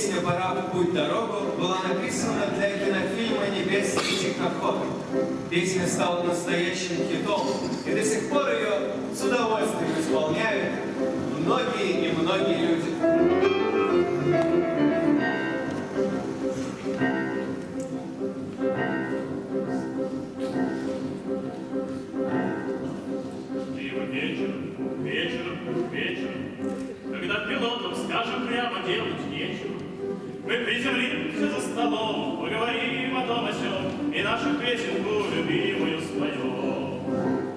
Песня «Пора в путь дорогу» была написана для кинофильма «Небесный тихоход». Песня стала настоящим хитом, и до сих пор ее с удовольствием исполняют многие и многие люди. Вечером, когда пилотам скажем прямо делать нечего, мы приземлимся за столом, поговорим о том о сём и нашу песенку любимую споем.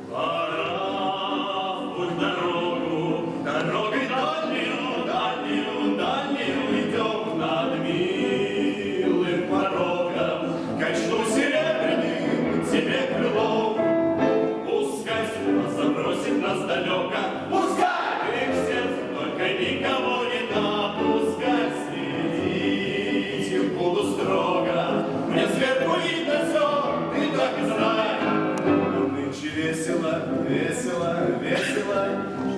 Пора в путь дорогу, дорогой дальнюю, дальнюю, дальнюю идем над милым порогом. Качну серебряным тебе крылом, пускай судьба забросит нас далеко. Никого не допускать, следить буду строго. Мне сверху видно все, ты так и знай. Нынче весело, весело, весело.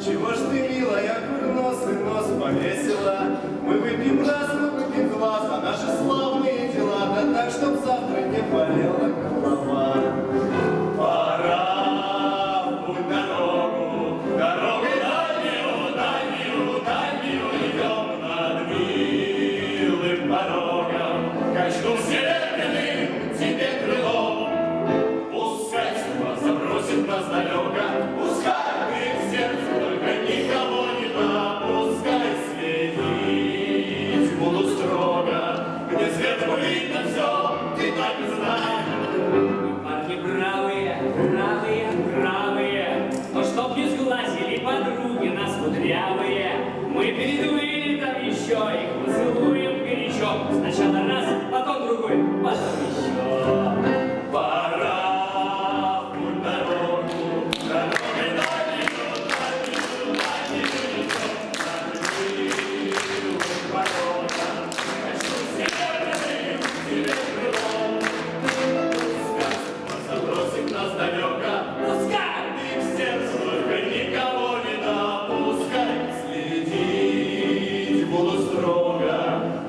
Чего ж ты, милая, курносый нос повесила? Мы выпьем раз, мы выпьем глаз, а наши славные дела, да так, чтоб завтра не болела голова. Пора в путь дорогу, дорогой дальнюю, дальнюю, дальнюю идем над милым порогом. Качну серебряным тебе крылом, пускай судьба забросит нас далеко, пускай в сердце только никого не допускай, следить буду строго. Мне сверху видно все, ты так и знаешь. Парни бравые, бравые, бравые, но чтоб не сглазили подруги нас кудрявые, мы перед вылетом еще их поцелуем горячо. Сначала раз, потом другой, потом еще. Пора в путь дорогу, дорогой дальнюю, дальнюю, дальнюю идем над милым порогом. Качну серебряным тебе крылом, забросит нас далеко, пускай ты в сердце только никого не допускай, следить буду строго.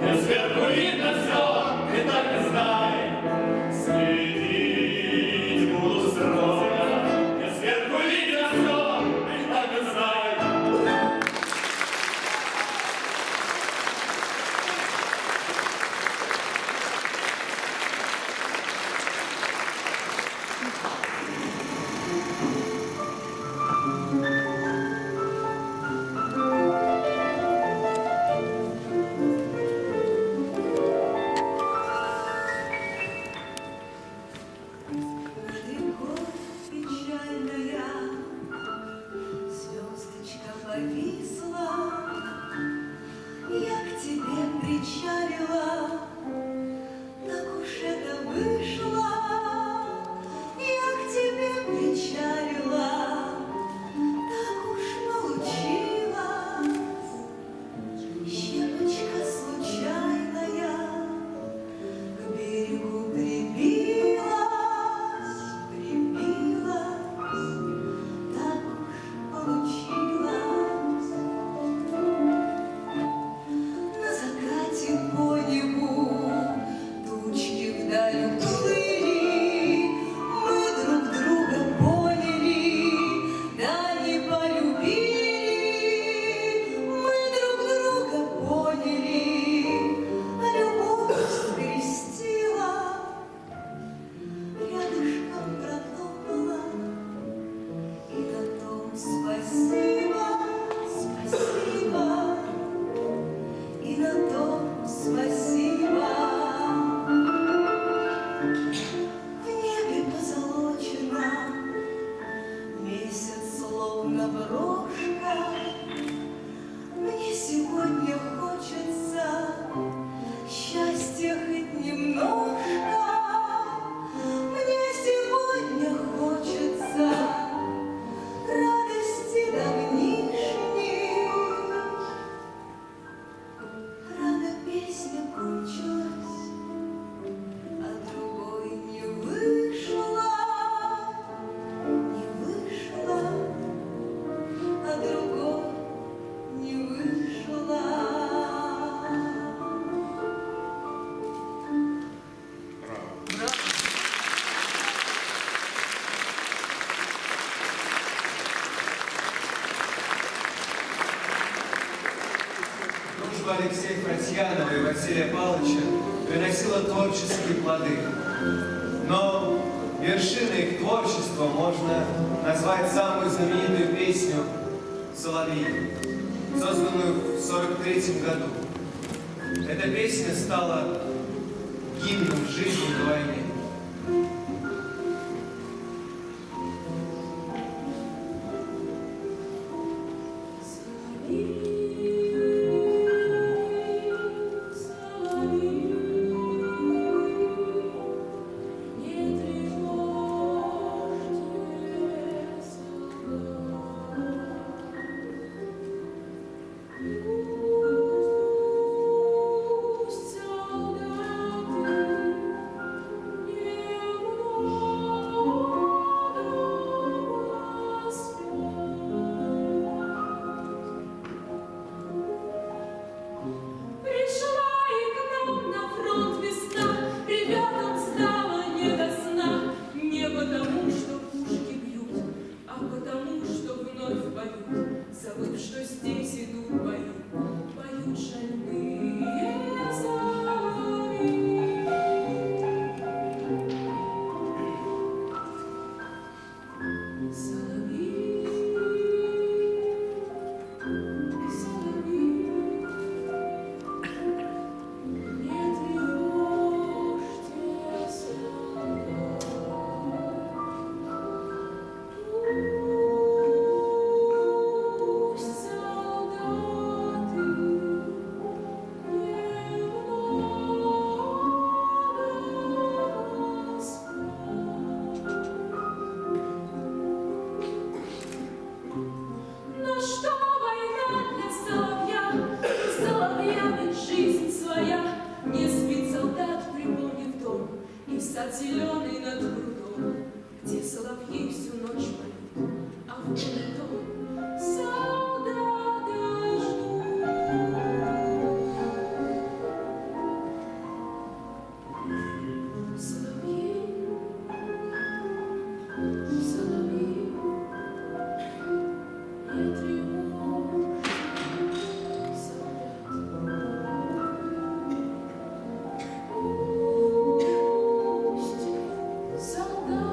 Мне сверху видно все, ты так и знай, следить буду строго. Мне сверху видно все, ты так и знай. Далеко печальная звездочка повисла, я к тебе причалила, так уж это вышло. Я к тебе причалила, так уж получилось. Щепочка случайная к берегу прибилась, прибилась, так уж получилось. рука Алексея Фратьянова и Василия Павловича приносила творческие плоды. Но вершиной их творчества можно назвать самую знаменитую песню «Соловьи», созданную в 1943 году. Эта песня стала гимном жизни на войне. Зеленый над прудом, где соловьи всю ночь поют, а в доме дом солдаты ждут. Соловьи, соловьи, не тревожь солдат.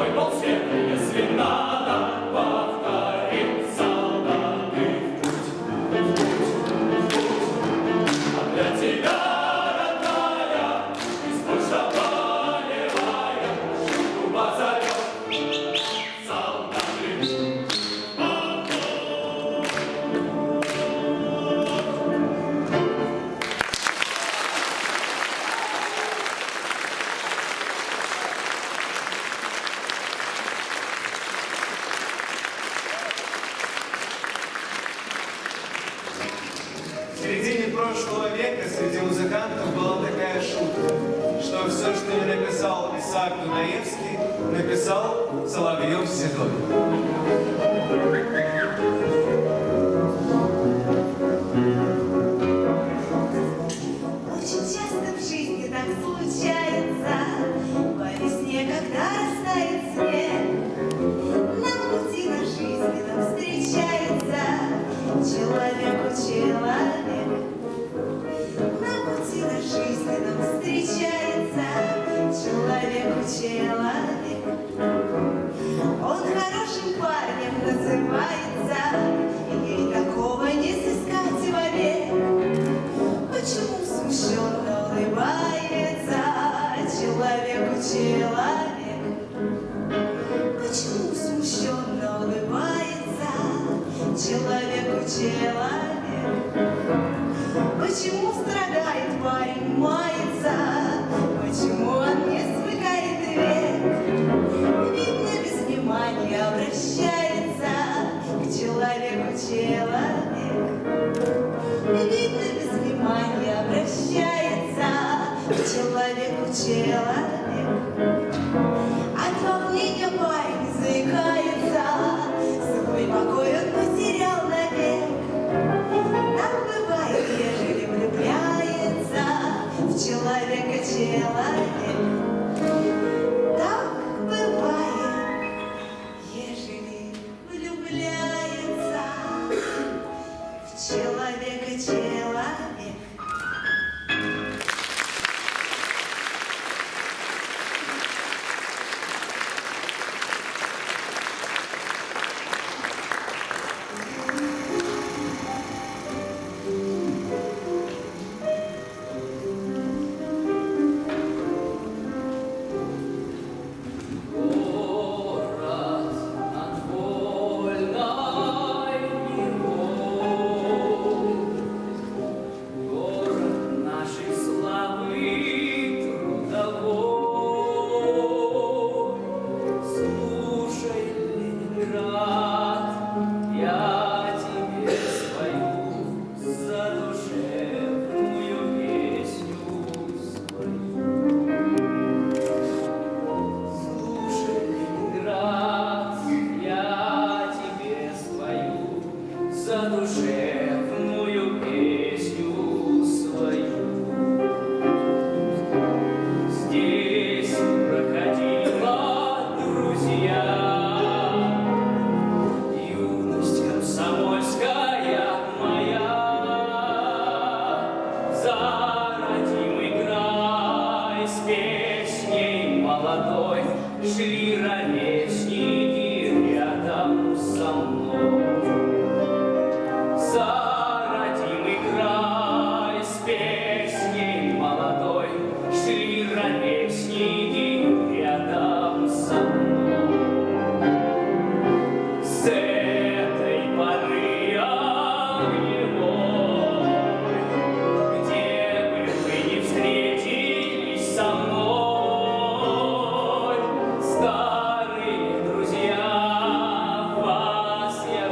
тобой полсвета, если надо, повторим, солдаты, в путь. А для тебя, родная, избушка полевая, труба зовет, солдаты. В середине прошлого века среди музыкантов была такая шутка, что все, что не написал Исаак Дунаевский, написал Соловьев Седой. Очень часто в жизни так случается, по весне, когда растает снег, на пути на жизненном встречается человек. На пути на жизненном встречается человек. Он хорошим парнем называется, и такого не сыскать вовек. Почему смущенно улыбается человек? Почему смущенно улыбается человек? Почему страдает парень, мается? Почему он не смыкает век? Видно, без внимания обращается к человек. Видно, без внимания обращается к человек. От волнения парень заикается, свой покой он потерял навек. Так бывает, ежели влюбляется в человека человек. Так бывает, ежели влюбляется в человека человек. Город над вольной мирой, город нашей славы трудовой. Слушай, Ленинград, я тебе свою задушевную песню свою. Слушай, Ленинград, я тебе свою задушевную песню свою. Здесь проходила, друзья, юность комсомольская моя. За родимый край с песней молодой шли ровесники рядом со мной. За родимый край с песней молодой шли ровесники рядом со мной. С этой поры огневой, где бы вы не встретились со мной, старые друзья, вас я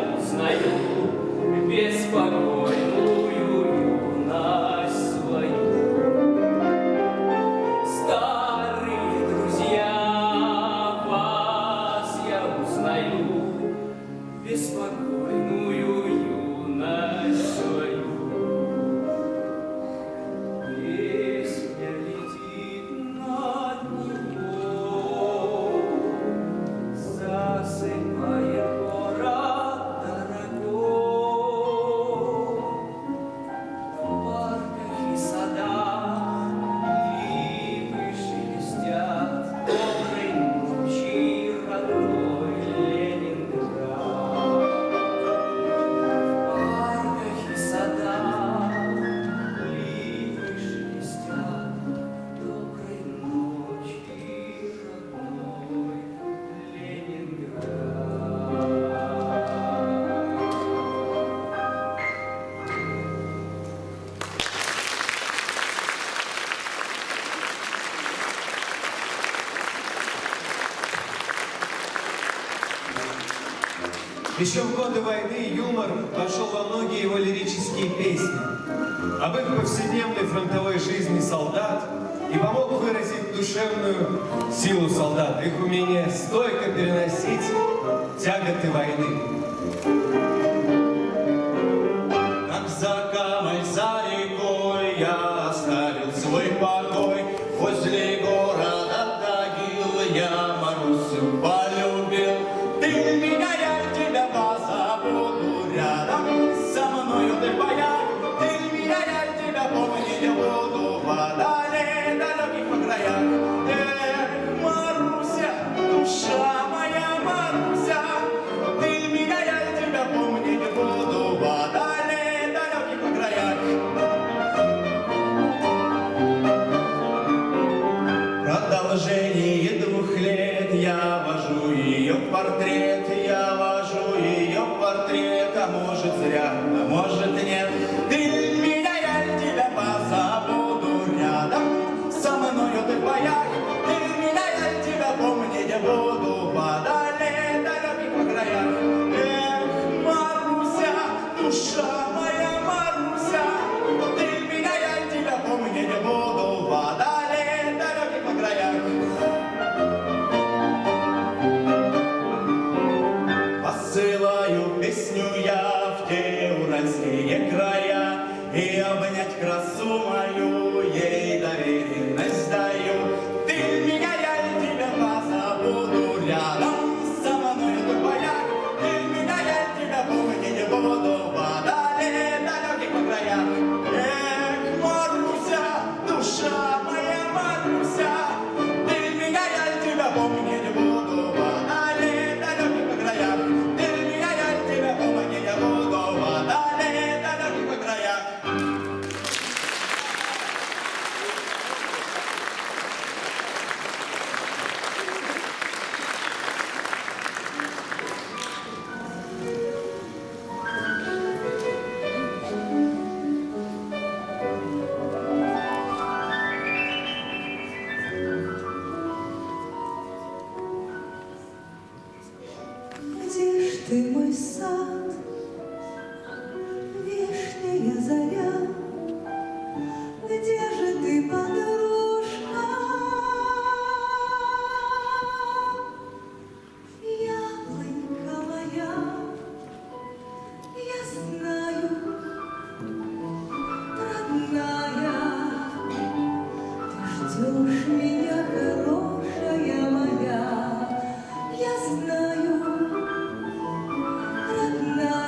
Еще в годы войны юмор вошел во многие его лирические песни об их повседневной фронтовой жизни солдат и помог выразить душевную силу солдат, их умение стойко переносить тяготы войны. Как за камой, за рекой я оставил свой покой. Возле города Тагил я Марусю полюбил. Ты меня, я тебя позабуду, рядом со мною ты бояр. Ты меня, я тебя помнить буду, вдали, далеких по краях. Эх, Маруся, душа моя Маруся, ты меня, я тебя помнить буду, вдали, далеких по краях. Продолжение 2 лет я вожу ее в портрет, я вожу ее в портрет, а может зря, а может нет. Ты меня, я тебя позабуду, рядом со мною ты в боях. Ты меня, я тебя помнить буду, вдали, далеких по краях. Эх, Маруся, душа моя Маруся, ты меня, я тебя помнить буду, вдали, далеких по краях. Посылаю песню я в те уральские края, и обнять красу мою ей доверенность даю. Ты меня, я тебя позабуду, рядом со мною ты в боях. Ты меня, я тебя помнить буду, вдали, далеких по краях. Эх, Маруся, душа моя Маруся, ты меня, я тебя помнить буду, вдали, далеких по краях. Ты меня, я тебя помнить буду, вдали, далеких по краях. Где ж ты, мой сад, вешняя заря? Где же ты, подружка? Яблонька моя, я знаю, родная, ты ждешь меня, хорошая моя. Я знаю, родная.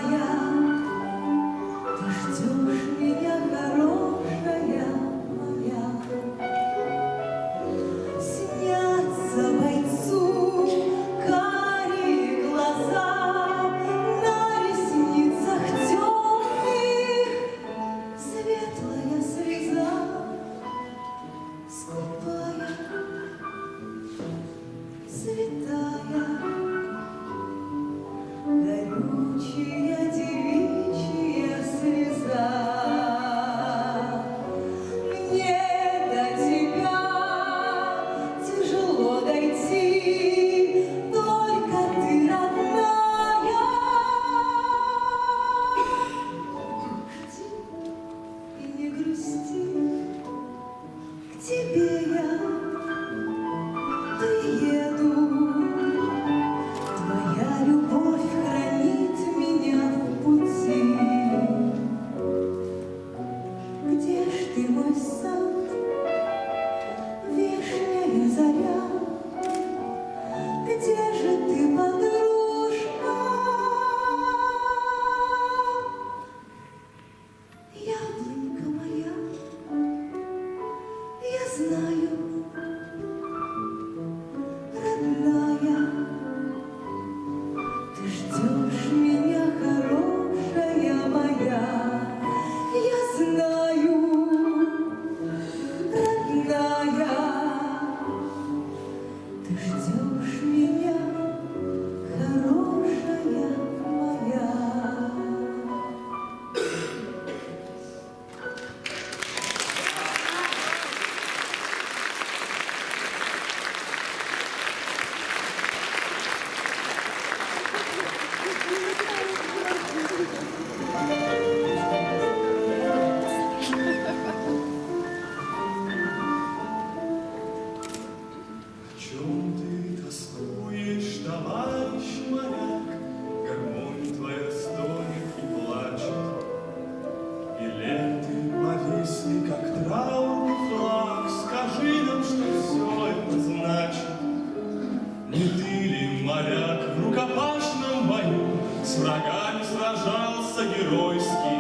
товарищ моряк, гармонь твоя стонет и плачет. И ленты повисли, как траурный флаг. Скажи нам, что все это значит. Не ты ли, моряк, в рукопашном бою с врагами сражался геройски?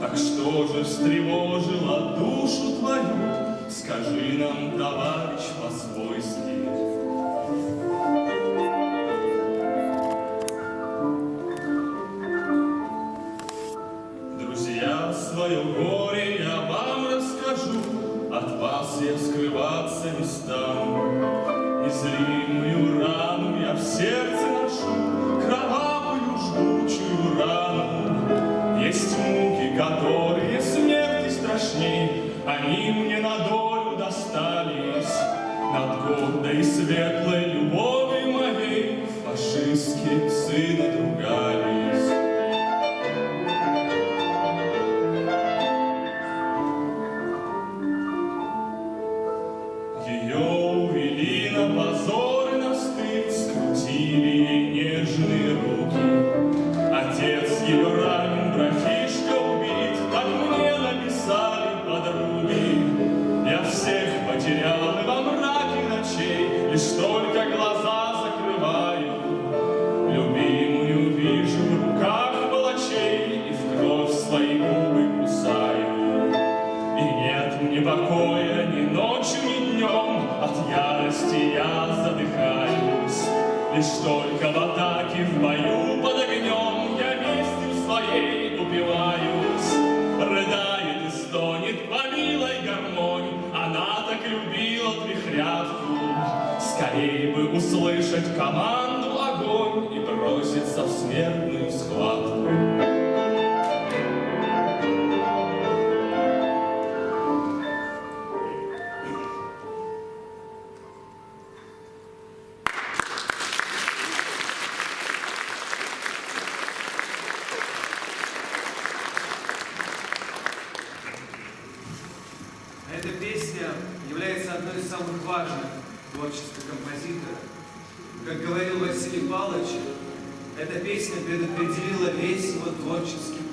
Так что же встревожило душу твою? Скажи нам, товарищ, по-свойски. Друзья, свое горе я вам расскажу, от вас я скрываться не стану. Незримую рану я в сердце ношу, кровавую жгучую рану. Есть муки, которые смерти страшней, они мне на долю достались. Над гордой и светлой любовью моей фашистские псы надругались. Ее увели на позор и на стыд, скрутили ей нежные руки. Отец ее ранен, братишка убит, так мне написали подруги. Я всех потерял и во мраке ночей лишь только глаза закрываю. Любимую вижу в руках палачей и в кровь свои губы кусаю. И нет мне покоя ни ночью, ни днем, от ярости я задыхаюсь. Лишь только в атаке, в бою под огнем я местью своей упиваюсь. Рыдает и стонет по милой гармонь, она так любила трехрядку. Скорей бы услышать команду огонь и броситься в смертную схватку. Эта песня является одной из самых важных в творчестве композитора. Как говорил Василий Павлович, эта песня предопределила весь его творческий